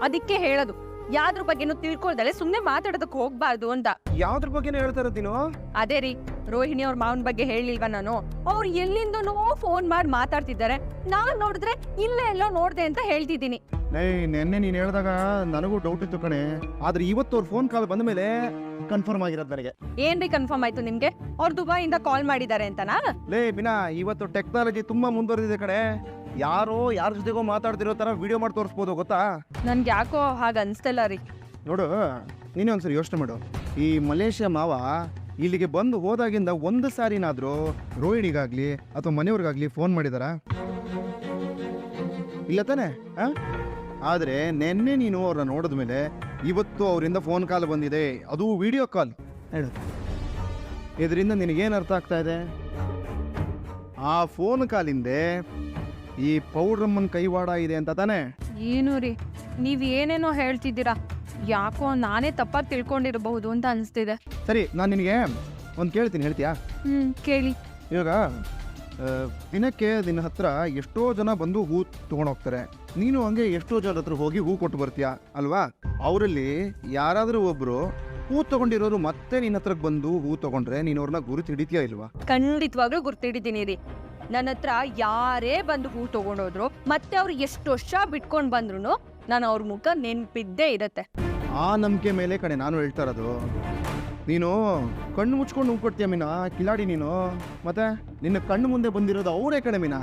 ಅದಕ್ಕೆ ಹೇಳೋದು ಯಾವ್ದ್ರ ಬಗ್ಗೆನೂ ತಿಳ್ಕೊಳ್ದಲೆ ಸುಮ್ನೆ ಮಾತಾಡೋದಕ್ಕೆ ಹೋಗ್ಬಾರ್ದು ಅಂತ. ಯಾವ್ದ್ರ ಬಗ್ಗೆನೂ ಹೇಳ್ತಾ ಇರೋದು ನೀನು? ಅದೇ ರೀ, ರೋಹಿಣಿ ಅವ್ರ ಮಾವನ್ ಬಗ್ಗೆ ಹೇಳಿಲ್ವಾ ನಾನು? ಅವ್ರು ಎಲ್ಲಿಂದನೋ ಫೋನ್ ಮಾಡಿ ಮಾತಾಡ್ತಿದ್ದಾರೆ, ನಾನ್ ನೋಡಿದ್ರೆ ಇಲ್ಲೇ ಎಲ್ಲೋ ನೋಡ್ದೆ ಅಂತ ಹೇಳ್ತಿದ್ದೀನಿ. ನೆನ್ನೆ ನೀನ್ ಹೇಳಿದಾಗ ನನಗೂ ಡೌಟ್ ಇತ್ತು ಕಣೆ, ಆದ್ರೆ ಇವತ್ತು ಅವ್ರ ಫೋನ್ ಕಾಲ್ ಬಂದ ಮೇಲೆ ಕನ್ಫರ್ಮ್ ಆಗಿರೋದು ನನಗೆ. ಏನ್ರಿ ಕನ್ಫರ್ಮ್ ಆಯ್ತು ನಿಮ್ಗೆ? ಅವ್ರು ದುಬೈಯಿಂದ ಕಾಲ್ ಮಾಡಿದ್ದಾರೆ ಅಂತನಾ? ಬಿನಾ, ಇವತ್ತು ಟೆಕ್ನಾಲಜಿ ತುಂಬಾ ಮುಂದುವರೆದಿದೆ ಕಣೆ. ಯಾರೋ ಯಾರ ಜೊತೆಗೋ ಮಾತಾಡ್ತಿರೋ ತರ ವಿಡಿಯೋ ಮಾಡಿ ತೋರಿಸ್ಬೋದು, ಗೊತ್ತಾ? ನನ್ಗೆ ಯಾಕೋ ಹಾಗ ಅನ್ಸ್ತಲ್ಲ ರೀ. ನೋಡು, ನೀನೇ ಒಂದ್ಸರಿ ಯೋಚನೆ ಮಾಡು. ಈ ಮಲೇಷ್ಯಾ ಮಾವ ಇಲ್ಲಿಗೆ ಬಂದು ಹೋದಾಗಿಂದ ಒಂದು ಸಾರಿನಾದ್ರೂ ರೋಹಿಣಿಗಾಗ್ಲಿ ಅಥವಾ ಮನೆಯವ್ರಿಗಾಗ್ಲಿ ಫೋನ್ ಮಾಡಿದಾರ? ಇಲ್ಲ ತಾನೆ? ಆದ್ರೆ ನೆನ್ನೆ ನೀನು ಅವ್ರನ್ನ ನೋಡಿದ ಮೇಲೆ ಇವತ್ತು ಅವರಿಂದ ಫೋನ್ ಕಾಲ್ ಬಂದಿದೆ, ಅದು ವಿಡಿಯೋ ಕಾಲ್. ಹೇಳು, ಇದರಿಂದ ನಿನಗೇನು ಅರ್ಥ ಆಗ್ತಾ ಇದೆ? ಆ ಫೋನ್ ಕಾಲಿಂದೆ ಈ ಪೌಡ್ರಮ್ಮನ ಕೈವಾಡ ಇದೆ ಅಂತ ತಾನೆ? ಏನು ರೀ, ನೀವ್ ಏನೇನೋ ಹೇಳ್ತಿದ್ದೀರಾ, ಯಾಕೋ ನಾನೇ ತಪ್ಪಾಗಿ ತಿಳ್ಕೊಂಡಿರಬಹುದು ಅಂತ ಅನಿಸ್ತಿದೆ. ಸರಿ, ನಾನು ನಿನಗೆ ಒಂದು ಕೇಳ್ತೀನಿ, ಹೇಳ್ತೀಯಾ? ಕೇಳಿ. ಇವಾಗ ದಿನಕ್ಕೆ ನಿನ್ನ ಹತ್ರ ಎಷ್ಟೋ ಜನ ಬಂದು ಹೂ ತೊಗೊಂಡು ಹೋಗ್ತಾರೆ, ನೀನು ಹಂಗೆ ಎಷ್ಟೋ ಜನ ಹತ್ರ ಹೋಗಿ ಹೂ ಕೊಟ್ಟು ಬರ್ತೀಯಾ ಅಲ್ವಾ? ಅವರಲ್ಲಿ ಯಾರಾದರೂ ಒಬ್ರು ಹೂ ತಗೊಂಡಿರೋರು ಮತ್ತೆ ನಿನ್ನ ಹತ್ರಕ್ಕೆ ಬಂದು ಹೂ ತಗೊಂಡ್ರೆ ನೀನು ಅವ್ರನ್ನ ಗುರುತು ಹಿಡಿತೀಯಾ ಇಲ್ವಾ? ಖಂಡಿತವಾಗ್ಲೂ ಗುರ್ತಿಡಿತೀನಿ ರೀ. ನನ್ನ ಹತ್ರ ಯಾರೇ ಬಂದು ಹೂ ತಗೊಂಡೋದ್ರು ಮತ್ತೆ ಅವ್ರು ಎಷ್ಟು ವರ್ಷ ಬಿಟ್ಕೊಂಡ್ ಬಂದ್ರು ನಾನು ಅವ್ರ ಮುಖ ನೆನ್ಪಿದ್ದೇ ಇರತ್ತೆ. ಆ ನಂಬಿಕೆ ಮೇಲೆ ಕಣೆ ನಾನು ಹೇಳ್ತಾ ಇರೋದು. ನೀನು ಕಣ್ಣು ಮುಚ್ಕೊಂಡು ಹೂ ಕೊಡ್ತೀಯ ಮೀನಾ, ಕಿಲಾಡಿ ನೀನು. ಮತ್ತೆ ನಿನ್ನ ಕಣ್ಣು ಮುಂದೆ ಬಂದಿರೋದು ಅವರೇ ಕಣೆ ಮೀನಾ,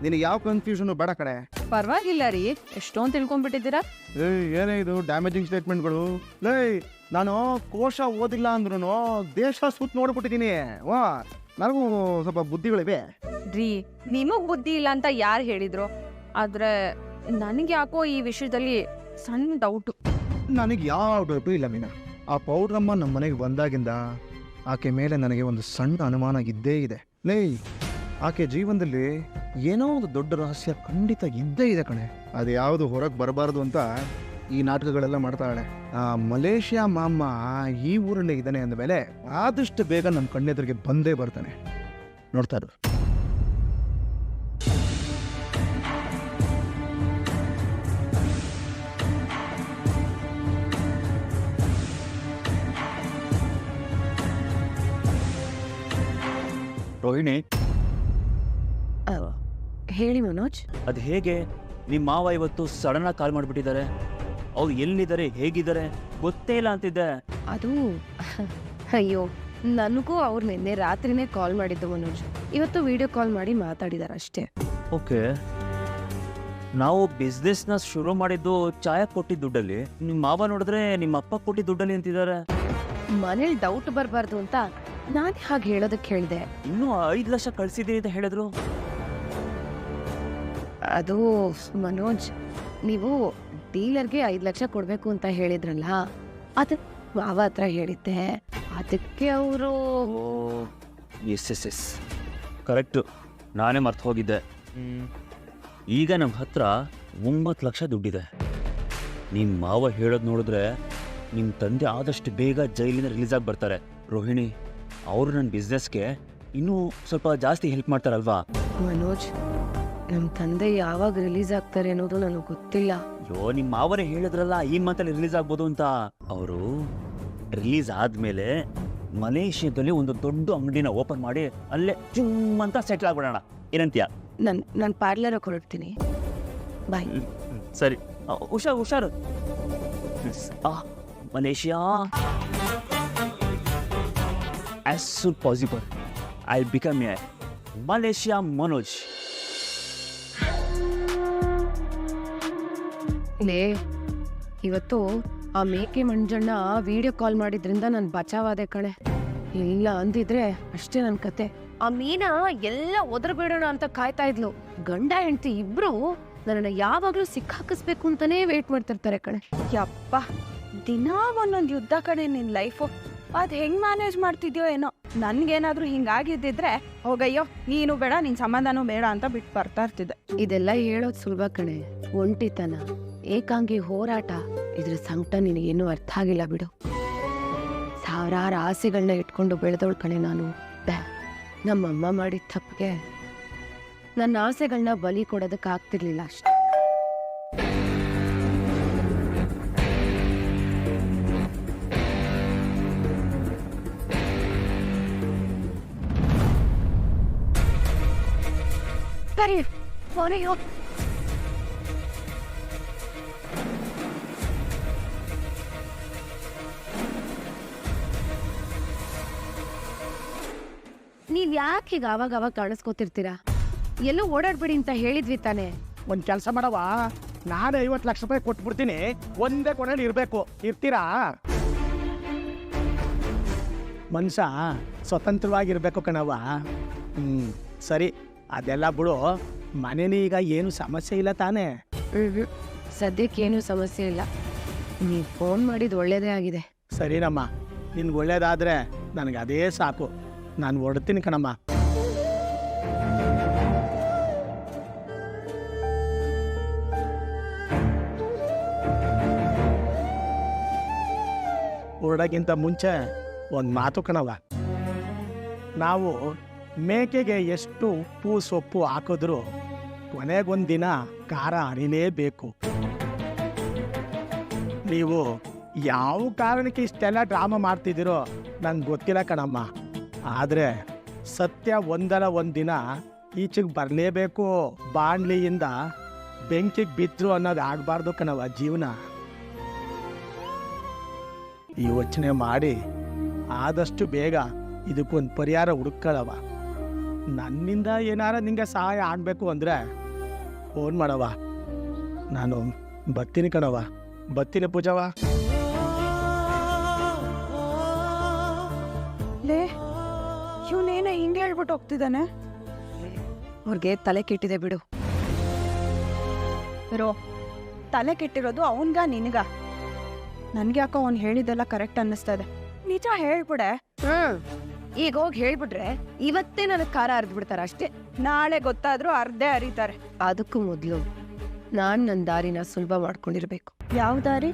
ನಿನಗೆ ಯಾವ ಕನ್ಫ್ಯೂಷನು ಬೇಡ ಕಡೆ. ಪರವಾಗಿಲ್ಲ ರೀ, ಎಷ್ಟೊಂದು ತಿಳ್ಕೊಂಡ್ಬಿಟ್ಟಿದ್ದೀರಾ. ಏನೇ ಇದು ಡ್ಯಾಮೇಜಿಂಗ್ ಸ್ಟೇಟ್ಮೆಂಟ್ಗಳು? ನಾನು ಕೋಶ ಓದಿಲ್ಲ ಅಂದ್ರೂ ದೇಶ ಸುತ್ತ ನೋಡ್ಬಿಟ್ಟಿದ್ದೀನಿ. ನನಗೂ ಸ್ವಲ್ಪ ಬುದ್ಧಿಗಳಿವೆ ರೀ. ನಿಮಗ್ ಬುದ್ಧಿ ಇಲ್ಲ ಅಂತ ಯಾರು ಹೇಳಿದ್ರು? ಆದ್ರೆ ನನಗೆ ಯಾಕೋ ಈ ವಿಷಯದಲ್ಲಿ ಸಣ್ಣ ಡೌಟು. ನನಗೆ ಯಾವ ಡೌಟು ಇಲ್ಲ ಮೀನಾ. ಆ ಪೌಡ್ರಮ್ಮ ನಮ್ಮ ಮನೆಗೆ ಬಂದಾಗಿಂದ ಆಕೆ ಮೇಲೆ ನನಗೆ ಒಂದು ಸಣ್ಣ ಅನುಮಾನ ಇದ್ದೇ ಇದೆ. ಆಕೆ ಜೀವನದಲ್ಲಿ ಏನೋ ಒಂದು ದೊಡ್ಡ ರಹಸ್ಯ ಖಂಡಿತ ಇದ್ದೇ ಇದೆ ಕಣೆ. ಅದು ಯಾವುದು ಹೊರಗೆ ಬರಬಾರ್ದು ಅಂತ ಈ ನಾಟಕಗಳೆಲ್ಲ ಮಾಡ್ತಾಳೆ. ಆ ಮಲೇಷ್ಯಾ ಮಾಮ ಈ ಊರಲ್ಲೇ ಇದ್ದಾನೆ ಅಂದಮೇಲೆ ಆದಷ್ಟು ಬೇಗ ನನ್ನ ಕಣ್ಣೆದುರಿಗೆ ಬಂದೇ ಬರ್ತಾನೆ. ನೋಡ್ತಾ ಇರು. ರೋಹಿಣಿ, ಹೇಳಿ ಮನೋಜ್. ಅದು ಹೇಗೆ ನಿಮ್ಮ ಮಾವ ಇವತ್ತು ಸಡನ್ ಆಗಿ ಕಾಲ್ ಮಾಡಿಬಿಟ್ಟಿದ್ದಾರೆ? ಅವ್ರು ಎಲ್ಲಿದ್ದಾರೆ, ಹೇಗಿದ್ದಾರೆ ಗೊತ್ತೇ ಇಲ್ಲ ಅಂತಿದ್ದೆ. ಅದು ಅಯ್ಯೋ, ನನಗೂ ಅವ್ರು ನಿನ್ನೆ ರಾತ್ರಿನೇ ಕಾಲ್ ಮಾಡಿದ್ದು ಮನೋಜ್. ಇವತ್ತು ವಿಡಿಯೋ ಕಾಲ್ ಮಾಡಿ ಮಾತಾಡಿದಾರೆ ಅಷ್ಟೇ. ಓಕೆ, ನಾವು ಬಿಸ್ನೆಸ್ನ ಶುರು ಮಾಡಿದ್ದು ಚಾಯ ಕೊಟ್ಟಿದ್ದ ದುಡ್ಡಲ್ಲಿ, ನಿಮ್ಮ ಮಾವ ನೋಡಿದ್ರೆ ನಿಮ್ಮ ಅಪ್ಪ ಕೊಟ್ಟಿದ್ದ ದುಡ್ಡಲ್ಲಿ ಅಂತಿದ್ದಾರೆ. ಮನೇಲಿ ಡೌಟ್ ಬರಬಾರ್ದು ಅಂತ ನಾನೇ ಹಾಗೆ ಹೇಳೋದಕ್ಕೆ ಹೇಳಿದೆ. ಇನ್ನೂ 5 ಲಕ್ಷ ಕಳ್ಸಿದೀನಿ ಅಂತ ಹೇಳಿದ್ರು. ಅದು ಮನೋಜ್, ನೀವು ಡೀಲರ್ಗೆ 5 ಲಕ್ಷ ಕೊಡ್ಬೇಕು ಅಂತ ಹೇಳಿದ್ರಲ್ಲ, ಅದು ಮಾವ ಹತ್ರ ಹೇಳಿದ್ದೆ. ಅದಕ್ಕೆ ಅವರು ಎಸ್ ಕರೆಕ್ಟು, ನಾನೇ ಮರ್ತು ಹೋಗಿದ್ದೆ. ಈಗ ನಮ್ಮ ಹತ್ರ 9 ಲಕ್ಷ ದುಡ್ಡಿದೆ. ನಿಮ್ಮ ಮಾವ ಹೇಳೋದು ನೋಡಿದ್ರೆ ನಿಮ್ಮ ತಂದೆ ಆದಷ್ಟು ಬೇಗ ಜೈಲಿಂದ ರಿಲೀಸ್ ಆಗಿ ಬರ್ತಾರೆ. ರೋಹಿಣಿ, ಅವರು ನನ್ನ ಬಿಸ್ನೆಸ್ಗೆ ಇನ್ನೂ ಸ್ವಲ್ಪ ಜಾಸ್ತಿ ಹೆಲ್ಪ್ ಮಾಡ್ತಾರಲ್ವಾ? ಮನೋಜ್, ನಮ್ಮ ತಂದೆ ಯಾವಾಗ ರಿಲೀಸ್ ಆಗ್ತಾರೆ ಅನ್ನೋದು ನನಗೆ ಗೊತ್ತಿಲ್ಲ. ಅಯ್ಯೋ, ನಿಮ್ಮ ಮಾವನೇ ಹೇಳಿದ್ರಲ್ಲ ಈ ಮಂತಲ್ಲಿ ರಿಲೀಸ್ ಆಗ್ಬೋದು ಅಂತ. ಅವರು ರಿಲೀಸ್ ಆದಮೇಲೆ ಮಲೇಷ್ಯಾದಲ್ಲಿ ಒಂದು ದೊಡ್ಡ ಅಂಗಡಿನ ಓಪನ್ ಮಾಡಿ ಅಲ್ಲೇ ಚುಮ್ ಅಂತ ಸೆಟ್ಲ್ ಆಗ್ಬಿಡೋಣ, ಏನಂತೀಯ? ನಾನು ಪಾರ್ಲರ್ ಹೊರಡ್ತೀನಿ, ಬಾಯ್. ಸರಿ, ಹುಷಾರು. Malaysia, as soon possible I'll become a Malaysia Manoj. ಇವತ್ತು ಆ ಮೇಕೆ ಮಂಜಣ್ಣ ವಿಡಿಯೋ ಕಾಲ್ ಮಾಡಿದ್ರಿಂದ ನಾನು ಬಚಾವಾದೆ ಕಣೆ. ಇಲ್ಲ ಅಂದಿದ್ರೆ ಅಷ್ಟೇ ನನ್ನ ಕತೆ. ಆ ಮೀನಾ ಎಲ್ಲ ಒದರಬೇಡೋಣ ಅಂತ ಕಾಯ್ತಾ ಇದ್ಲು. ಗಂಡ ಹೆಂಡತಿ ಇಬ್ರು ನನ್ನ ಯಾವಾಗ್ಲೂ ಸಿಕ್ಕಾಕಿಸ್ಬೇಕು ಅಂತಾನೇ ವೇಟ್ ಮಾಡ್ತಿರ್ತಾರೆ ಕಣೆ. ಯಪ್ಪ, ದಿನಾ ಒಂದೊಂದು ಯುದ್ಧ ಕಡೆ ನಿನ್ ಲೈಫು. ಅದ್ ಹೆಂಗ್ ಮ್ಯಾನೇಜ್ ಮಾಡ್ತಿದ್ಯೋ ಏನೋ. ನನ್ಗೇನಾದ್ರೂ ಹಿಂಗಾಗಿದ್ದಿದ್ರೆ ಹೋಗಯ್ಯೋ ನೀನು ಬೇಡ, ನಿನ್ ಸಂಬಂಧನೂ ಬೇಡ ಅಂತ ಬಿಟ್ಟು ಬರ್ತಾ ಇರ್ತಿದ್ದೆ. ಇದೆಲ್ಲ ಹೇಳೋದ್ ಸುಲಭ ಕಣೆ. ಒಂಟಿತನ, ಏಕಾಂಗಿ ಹೋರಾಟ, ಇದ್ರ ಸಂಕಟ ನಿನಗೇನು ಅರ್ಥ ಆಗಿಲ್ಲ ಬಿಡು. ಸಾವಿರಾರು ಆಸೆಗಳನ್ನ ಇಟ್ಕೊಂಡು ಬೆಳೆದವಳು ಕಣೆ ನಾನು. ನಮ್ಮಮ್ಮ ಮಾಡಿದ ತಪ್ಪಿಗೆ ನನ್ನ ಆಸೆಗಳನ್ನ ಬಲಿ ಕೊಡೋದಕ್ಕೆ ಆಗ್ತಿರ್ಲಿಲ್ಲ ಅಷ್ಟೆ. ಸರಿ ಹೊರೆಯೋ ನೀವ್ ಯಾಕೆ ಈಗ ಅವಾಗ ಕಾಣಿಸ್ಕೊತಿರ್ತೀರಾ? ಎಲ್ಲೋ ಓಡಾಡ್ಬೇಡಿ ಅಂತ ಹೇಳಿದ್ವಿ ತಾನೆ. ಒಂದು ಕೆಲಸ ಮಾಡವ, ನಾನು 50 ಲಕ್ಷ ರೂಪಾಯಿ ಕೊಟ್ಬಿಡ್ತೀನಿ, ಒಂದೇ ಕೊನೆಯಲ್ಲಿ ಇರಬೇಕು. ಇರ್ತೀರಾ? ಮನುಷ್ಯ ಸ್ವತಂತ್ರವಾಗಿರ್ಬೇಕು ಕಣವ. ಸರಿ, ಅದೆಲ್ಲ ಬಿಡು. ಮನೇಲಿ ಈಗ ಏನು ಸಮಸ್ಯೆ ಇಲ್ಲ ತಾನೇ? ಸದ್ಯಕ್ಕೇನು ಸಮಸ್ಯೆ ಇಲ್ಲ. ನೀವು ಫೋನ್ ಮಾಡಿದ್ದು ಒಳ್ಳೇದೇ ಆಗಿದೆ. ಸರಿನಮ್ಮ, ನಿನ್ಗೆ ಒಳ್ಳೇದಾದ್ರೆ ನನಗೆ ಅದೇ ಸಾಕು. ನಾನು ಹೊರಡ್ತೀನಿ ಕಣಮ್ಮ. ಹೊರಡೋಕ್ಕಿಂತ ಮುಂಚೆ ಒಂದು ಮಾತು ಕಣವ. ನಾವು ಮೇಕೆಗೆ ಎಷ್ಟು ಉಪ್ಪು ಸೊಪ್ಪು ಹಾಕಿದ್ರು ಕೊನೆಗೊಂದು ದಿನ ಖಾರ ಅರಿಲೇಬೇಕು. ನೀವು ಯಾವ ಕಾರಣಕ್ಕೆ ಇಷ್ಟೆಲ್ಲ ಡ್ರಾಮಾ ಮಾಡ್ತಿದ್ದೀರೋ ನಂಗೆ ಗೊತ್ತಿಲ್ಲ ಕಣಮ್ಮ. ಆದರೆ ಸತ್ಯ ಒಂದಲ್ಲ ಒಂದು ದಿನ ಈಚೆಗೆ ಬರಲೇಬೇಕು. ಬಾಣ್ಲಿಯಿಂದ ಬೆಂಕಿಗೆ ಬಿದ್ರು ಅನ್ನೋದು ಆಗಬಾರ್ದು ಕಣವ ಜೀವನ. ಯೋಚನೆ ಮಾಡಿ ಆದಷ್ಟು ಬೇಗ ಇದಕ್ಕೊಂದು ಪರಿಹಾರ ಹುಡುಕಳವ. ನನ್ನಿಂದ ಏನಾರ ನಿಂಗೆ ಸಹಾಯ ಆಗಬೇಕು ಅಂದರೆ ಫೋನ್ ಮಾಡವ. ನಾನು ಬರ್ತೀನಿ ಕಣವ. ಬರ್ತೀನಿ ಪೂಜವ. ಲೇ, ಇವನೇನ ಹಿಂಗೆ ಹೇಳ್ಬಿಟ್ಟು ಹೋಗ್ತಿದ್ದಾನೆ. ಅವ್ರಿಗೆ ತಲೆ ಕೆಟ್ಟಿದೆ ಬಿಡು. ರೋ, ತಲೆ ಕೆಟ್ಟಿರೋದು ಅವನ್ಗ ನಿನಗ? ನನ್ಗೆ ಯಾಕೋ ಅವ್ನು ಹೇಳಿದ್ದೆಲ್ಲ ಕರೆಕ್ಟ್ ಅನ್ನಿಸ್ತದೆ. ನಿಜ ಹೇಳ್ಬಿಡೆ. ಈಗ ಹೋಗಿ ಹೇಳ್ಬಿಟ್ರೆ ಇವತ್ತೇ ನನಗೆ ಖಾರ ಅರ್ದ್ ಬಿಡ್ತಾರ ಅಷ್ಟೇ. ನಾಳೆ ಗೊತ್ತಾದ್ರೂ ಅರ್ಧೇ ಅರಿತಾರೆ. ಅದಕ್ಕೂ ಮೊದಲು ನಾನು ನನ್ನ ದಾರಿನ ಸುಲಭ ಮಾಡ್ಕೊಂಡಿರ್ಬೇಕು. ಯಾವ ದಾರಿ?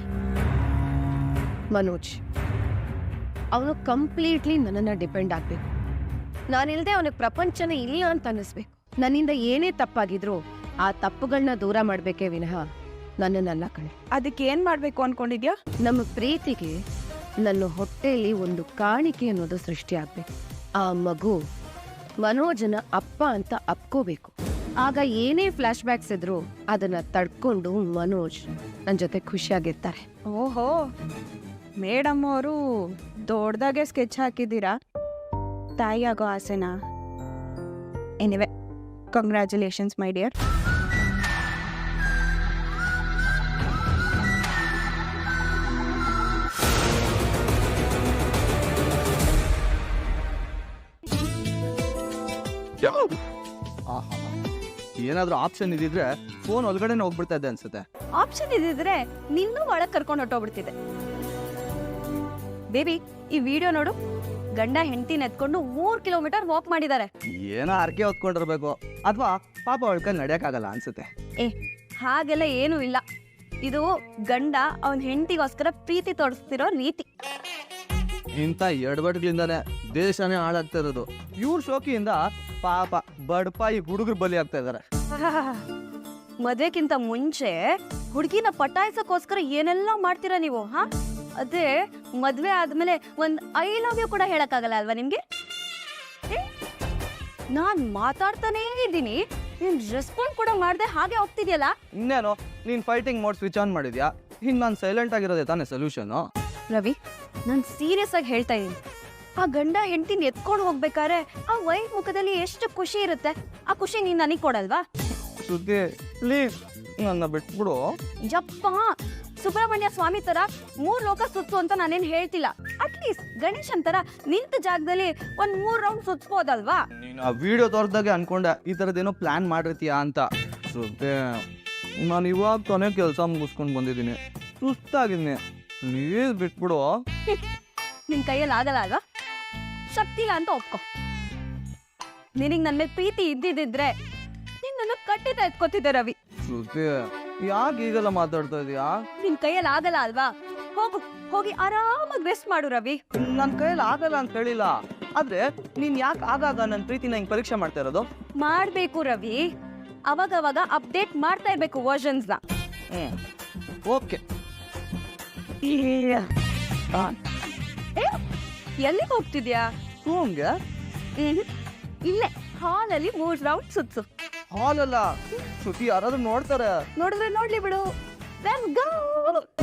ಮನೋಜ್ ಅವನು ಕಂಪ್ಲೀಟ್ಲಿ ನನ್ನನ್ನು ಡಿಪೆಂಡ್ ಆಗಬೇಕು. ನಾನಿಲ್ಲದೆ ಅವನಿಗೆ ಪ್ರಪಂಚನೇ ಇಲ್ಲ ಅಂತ ಅನ್ನಿಸ್ಬೇಕು. ನನ್ನಿಂದ ಏನೇ ತಪ್ಪಾಗಿದ್ರು ಆ ತಪ್ಪುಗಳನ್ನ ದೂರ ಮಾಡಬೇಕೇ ವಿನಃ ನನ್ನನ್ನೆಲ್ಲ ಕಣೆ. ಅದಕ್ಕೆ ಏನ್ ಮಾಡ್ಬೇಕು ಅನ್ಕೊಂಡಿದ್ಯಾ? ನಮ್ಮ ಪ್ರೀತಿಗೆ ನನ್ನ ಹೊಟ್ಟೆಯಲ್ಲಿ ಒಂದು ಕಾಣಿಕೆ ಅನ್ನೋದು ಸೃಷ್ಟಿ ಆಗ್ಬೇಕು. ಆ ಮಗು ಮನೋಜನ ಅಪ್ಪ ಅಂತ ಅಪ್ಕೋಬೇಕು. ಆಗ ಏನೇ ಫ್ಲಾಶ್ ಬ್ಯಾಕ್ಸ್ ಇದ್ರು ಅದನ್ನ ತಡ್ಕೊಂಡು ಮನೋಜ್ ನನ್ನ ಜೊತೆ ಖುಷಿಯಾಗಿರ್ತಾರೆ. ಓಹೋ, ಮೇಡಮ್ ಅವರು ದೊಡ್ಡದಾಗೆ ಸ್ಕೆಚ್ ಹಾಕಿದ್ದೀರಾ. ತಾಯಿಯಾಗೋ ಆಸೆನಾ? Anyway, congratulations my dear. ಏನಾದರೂ ಆಪ್ಷನ್ ಇದ್ದಿದ್ರೆ ಫೋನ್ ಒಳಗಡೆನೆ ಹೋಗ್ಬಿಡ್ತಾ ಇದ್ದೆ ಅನ್ಸುತ್ತೆ. ಆಪ್ಷನ್ ಇದ್ದಿದ್ರೆ ನಿನ್ನೂ ಒಳಗೆ ಕರ್ಕೊಂಡು ಹೊಟ್ಟೋಗ್ಬಿಡ್ತಿದ್ದೆ. ಬೇಬಿ, ಈ ವಿಡಿಯೋ ನೋಡು. ಗಂಡ ಹೆಂಡತಿನ ಎತ್ಕೊಂಡು 3 ಕಿಲೋಮೀಟರ್ ವಾಕ್ ಮಾಡಿದ್ದಾರೆ. ಏನೋ ಅರ್ಕೆ ಹೊತ್ಕೊಂಡಿರ್ಬೇಕು, ಅಥವಾ ಪಾಪ ಅವಳ ನಡೆಯಕ್ಕಾಗಲ್ಲ ಅನ್ಸುತ್ತೆ. ಹಾಗೆಲ್ಲ ಏನೂ ಇಲ್ಲ. ಇದು ಗಂಡ ಅವನ ಹೆಂಡತಿಗೋಸ್ಕರ ಪ್ರೀತಿ ತೋರಿಸ್ತಿರೋ ರೀತಿ. ಇಂಥ ಎಡವಟ್ಗಳಿಂದಾನೆ ದೇಶನೇ ಹಾಳಾಗ್ತಾ ಇರೋದು. ಇವ್ರ ಶೋಕಿಯಿಂದ ಪಾಪ ಬಡಪಾಯಿ ಹುಡುಗರು ಬಲಿ ಆಗ್ತಾ ಇದಾರೆ. ಮದ್ವೆಕ್ಕಿಂತ ಮುಂಚೆ ಹುಡುಗಿನ ಪಟಾಯಿಸೋಕೋಸ್ಕರ ಏನೆಲ್ಲ ಮಾಡ್ತೀರಾ ನೀವು? ಹಾ, ಅದೇ ಮದ್ವೆ ಆದ್ಮೇಲೆ ಒಂದ್ ಐ ಲವ್ ಯು ಕೂಡ ಹೇಳಕ್ಕಾಗಲ್ಲ ಅಲ್ವಾ ನಿಮ್ಗೆ? ನಾನ್ ಮಾತಾಡ್ತಾನೇ ಇದ್ದೀನಿ, ನೀನ್ ರೆಸ್ಪಾಂಡ್ ಕೂಡ ಮಾಡ್ದೆ ಹಾಗೆ ಹೋಗ್ತಿದ್ಯಲ್ಲ. ಇನ್ನೇನು ನೀನ್ ಫೈಟಿಂಗ್ ಮೋಡ್ ಸ್ವಿಚ್ ಆನ್ ಮಾಡಿದ್ಯಾ? ಹಿಂಗ್ ನಾನು ಸೈಲೆಂಟ್ ಆಗಿರೋದೇ ತಾನೇ ಸೊಲ್ಯೂಷನ್. ರವಿ, ನಾನ್ ಸೀರಿಯಸ್ ಆಗಿ ಹೇಳ್ತಾ ಇದ್ದೀನಿ. ಆ ಗಂಡ ಹೆಂಡತಿನ ಎತ್ಕೊಂಡು ಹೋಗ್ಬೇಕಾದ್ರೆ ಆ ವೈಫ್ ಮುಖದಲ್ಲಿ ಎಷ್ಟು ಖುಷಿ ಇರುತ್ತೆ. ಆ ಖುಷಿ ನೀನ್ ನನಗ್ ಕೊಡಲ್ವಾ? ಶ್ರುತಿ, ಪ್ಲೀಸ್ ನನ್ನ ಬಿಟ್ಬಿಡು. ಯಪ್ಪ, ಸುಬ್ರಹ್ಮಣ್ಯ ಸ್ವಾಮಿ ತರ 3 ಲೋಕ ಸುತ್ತು ಅಂತ ನಾನೇನ್ ಹೇಳ್ತಿಲ್ಲ. ಅಟ್ಲೀಸ್ಟ್ ಗಣೇಶನ್ ತರ ನಿಂತ ಜಾಗದಲ್ಲಿ ಒಂದ್ 3 ರೌಂಡ್ ಸುತ್ತಬೋದಲ್ವಾ? ನೀನು ಆ ವಿಡಿಯೋ ತೋರ್ದಾಗೆ ಅನ್ಕೊಂಡೆ ಈ ಥರದ್ದೇನೋ ಪ್ಲಾನ್ ಮಾಡಿರ್ತೀಯಾ ಅಂತ. ಶ್ರುತಿ, ನಾನು ಇವಾಗ ಕೊನೆ ಕೆಲಸ ಮುಗಿಸ್ಕೊಂಡು ಬಂದಿದ್ದೀನಿ, ಸುಸ್ತಾಗಿದ್ದೀನಿ, ಪ್ಲೀಸ್ ಬಿಟ್ಬಿಡು. ನಿನ್ ಕೈಯಲ್ಲಿ ಆಗಲ್ಲ ಅಲ್ವಾ? ಶಕ್ತಿ ಇಲ್ಲ ಅಂತ ಒಪ್ಕೊ. ನಿನಗ್ ನನ್ನ ಮೇಲೆ ಪ್ರೀತಿ ಇದ್ದಿದ್ರೆ ನೀನ್ ನನ್ನ ಕಟ್ಟಿದ ಎತ್ಕೋತಿದ್ದೆ ರವಿ. ಶ್ರುತಿ, ಯಾಕೆ ಈಗೆಲ್ಲ ಮಾತಾಡ್ತಾ ಇದೀಯಾ? ನಿನ್ ಕೈಯಲ್ಲಿ ಆಗಲ್ಲ ಅಲ್ವಾ? ಹೋಗಿ ಆರಾಮಾಗಿ ರೆಸ್ಟ್ ಮಾಡು ರವಿ. ನನ್ನ ಕೈಯಲ್ಲಿ ಆಗಲ್ಲ ಅಂತ ಹೇಳಿಲ್ಲ, ಆದ್ರೆ ನೀನ್ ಯಾಕೆ ಆಗಾಗ ನನ್ನ ಪ್ರೀತಿನ ಹಿಂಗ್ ಪರೀಕ್ಷೆ ಮಾಡ್ತಾ ಇರೋದು? ಮಾಡ್ಬೇಕು ರವಿ, ಅವಾಗ ಅಪ್ಡೇಟ್ ಮಾಡ್ತಾ ಇರ್ಬೇಕು ವರ್ಷನ್ಸ್ನ. ಓಕೆ. ಎಲ್ಲಿಗೆ ಹೋಗ್ತಿದ್ಯಾ? ರೂಮ್ಗೆ? ಇಲ್ಲೇ ಹಾಲಲ್ಲಿ 3 ರೌಂಡ್ ಸುತ್ತು. ಹಾಲಲ್ಲ ಶ್ರುತಿ ಯಾರಾದ್ರೂ ನೋಡ್ತಾರೆ. ನೋಡಿದ್ರೆ ನೋಡ್ಲಿ ಬಿಡು. Let's go.